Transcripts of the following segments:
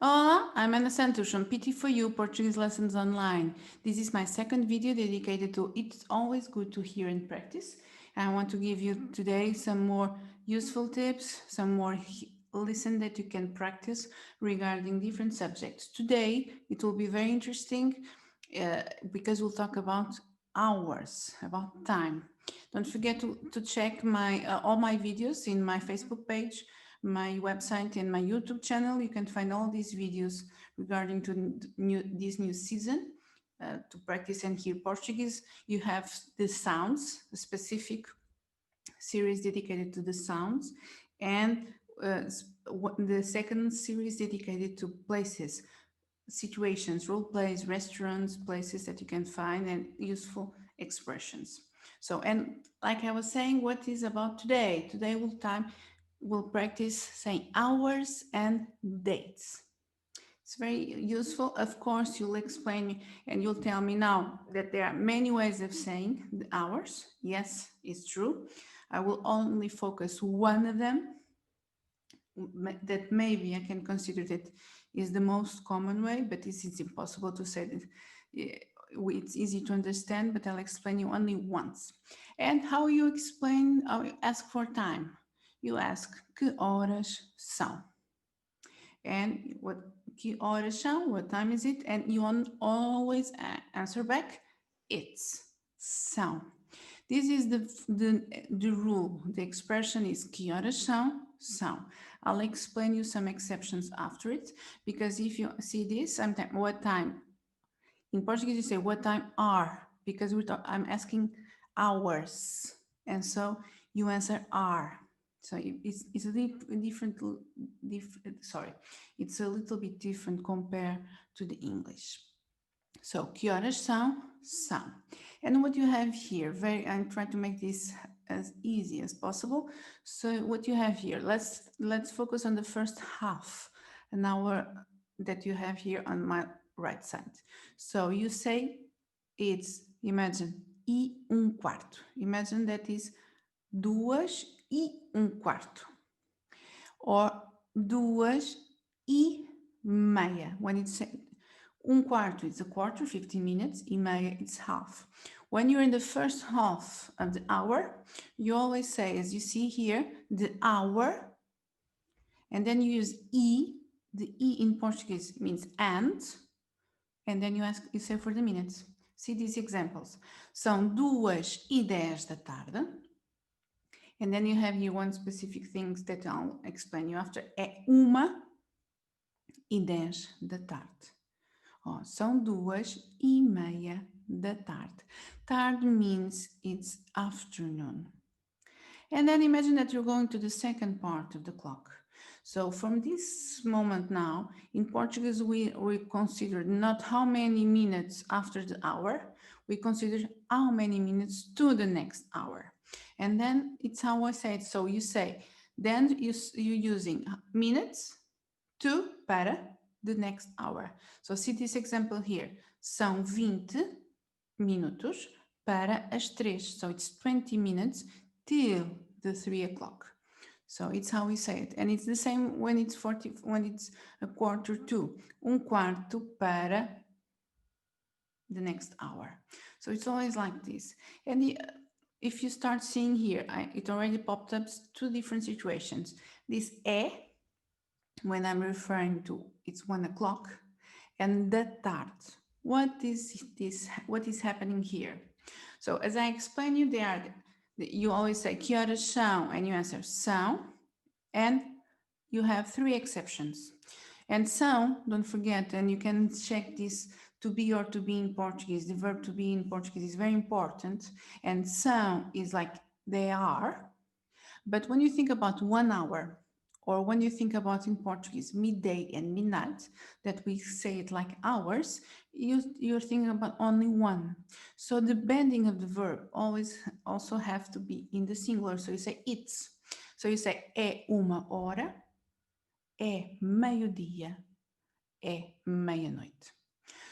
Olá, I'm Ana Santos from PT4U Portuguese Lessons Online. This is my second video dedicated to It's Always Good to Hear and Practice. I want to give you today some more useful tips, some more listen that you can practice regarding different subjects. Today it will be very interesting because we'll talk about hours, about time. Don't forget to check my all my videos in my Facebook page, my website, and my YouTube channel. You can find all these videos regarding to this new season. To practice and hear Portuguese, you have the sounds, a specific series dedicated to the sounds, and the second series dedicated to places, situations, role plays, restaurants, places that you can find, and useful expressions. So, and like I was saying, what is about today? Today we'll practice saying hours and dates. It's very useful. Of course, you'll explain me and you'll tell me now that there are many ways of saying the hours. Yes, it's true. I will only focus one of them that maybe I can consider that is the most common way, but it's impossible to say that it's easy to understand, but I'll explain you only once. And how you explain, how you ask for time. You ask, que horas são? And what que horas são? What time is it? And you always answer back, it's são. This is the rule. The expression is que horas são? São. I'll explain you some exceptions after it, because if you see this, sometimes what time? In Portuguese, you say what time are, because I'm asking hours. And so you answer are. So it's a sorry, it's a little bit different compared to the English. So, que horas são? São. And what you have here, I'm trying to make this as easy as possible. So what you have here, let's focus on the first half, an hour that you have here on my right side. So you say it's, imagine, quarto. Imagine that is 2:15. Or 2:30. When it's quarto, it's a quarter, 15 minutes. Meia, it's half. When you're in the first half of the hour, you always say, as you see here, the hour, and then you use e. The e in Portuguese means and then you say for the minutes. See these examples. São 2:10 da tarde. And then you have here one specific things that I'll explain you after. É 1:10 da tarde. Oh, são 2:30 da tarde. Tarde means it's afternoon. And then imagine that you're going to the second part of the clock. So from this moment now, in Portuguese, we consider not how many minutes after the hour, we consider how many minutes to the next hour. And then it's how I say it. So you say, then you're using minutes to para the next hour. So see this example here. São 20 minutos para as 3. So it's 20 minutes till the 3 o'clock. So it's how we say it. And it's the same when it's a quarter to. Quarto para the next hour. So it's always like this. And if you start seeing here, it already popped up two different situations. This when I'm referring to it's 1 o'clock, and da tarde. What is this? What is happening here? So as I explain you, you always say que horas são, and you answer são, and you have three exceptions. And são, don't forget, and you can check this to be or to be in Portuguese. The verb to be in Portuguese is very important, and são is like they are. But when you think about 1 hour, or when you think about in Portuguese, midday and midnight, that we say it like hours, you're thinking about only one. So the bending of the verb always also have to be in the singular. So you say it's. So you say é 1 hora, é meio-dia, é meia-noite.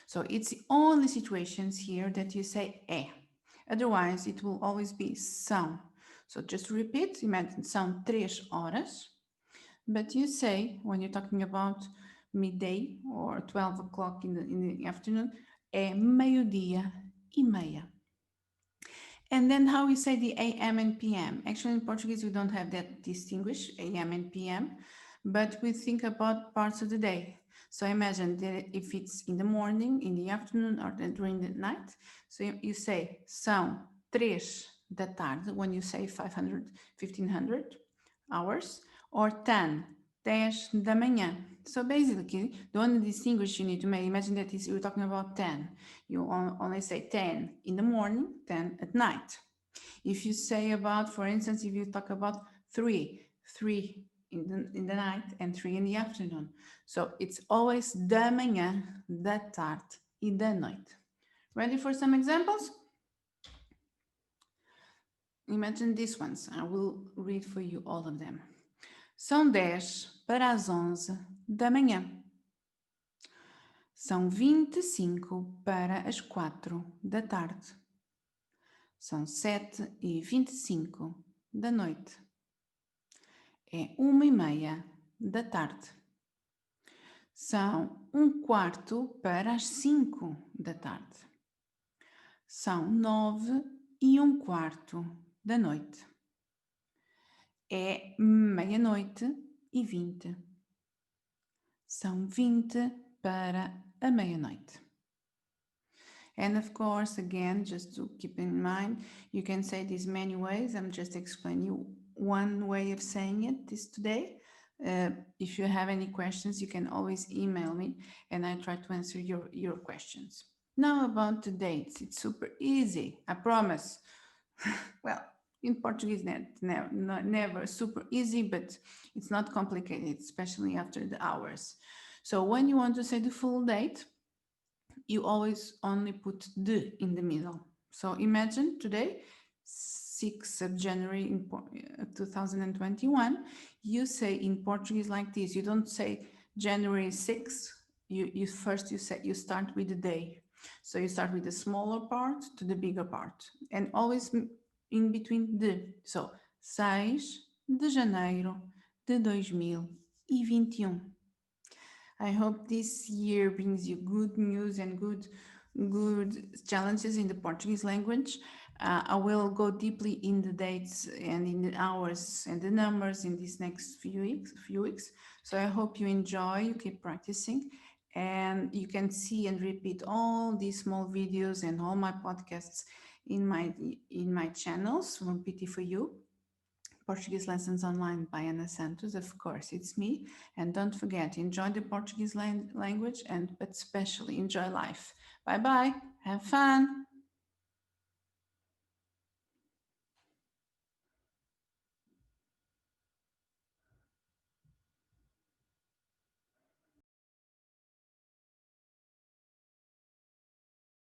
So it's the only situations here that you say é. Otherwise, it will always be são. So just repeat, imagine são 3 horas. But you say, when you're talking about midday or 12 o'clock in the afternoon, é meio-dia e meia. And then how we say the AM and PM. Actually, in Portuguese, we don't have that distinguish AM and PM, but we think about parts of the day. So imagine that if it's in the morning, in the afternoon, or during the night. So you say são 3 da tarde when you say 500, 1500 hours, or 10 da manhã. So basically, the only distinguish you need to make, imagine that you're talking about 10. You only say 10 in the morning, 10 at night. If you say about, for instance, if you talk about 3 in the night and 3 in the afternoon. So it's always da manhã, da tarde e da noite. Ready for some examples? Imagine these ones. I will read for you all of them. São 10 para as 11 da manhã. São 25 para as 4 da tarde. São 7h25 da noite. É 1h30 da tarde. São 1/4 para as 5 da tarde. São 9h15 da noite. É 00:20. São 20 para a meia-noite. And of course, again, just to keep in mind, you can say this many ways. I'm just explaining you one way of saying it this today. If you have any questions, you can always email me and I try to answer your questions. Now about the dates. It's super easy, I promise. Well, in Portuguese, never super easy, but it's not complicated, especially after the hours. So when you want to say the full date, you always only put the in the middle. So imagine today, 6th of January in 2021, you say in Portuguese like this. You don't say January 6th. You start with the day. So you start with the smaller part to the bigger part, and always in between the. So 6 de janeiro de 2021. I hope this year brings you good news and good challenges in the Portuguese language. I will go deeply in the dates and in the hours and the numbers in these next few weeks. So I hope you enjoy, you keep practicing, and you can see and repeat all these small videos and all my podcasts in my channels from PT4U. Portuguese Lessons Online by Ana Santos, of course, it's me. And don't forget, enjoy the Portuguese language, but especially enjoy life. Bye-bye. Have fun.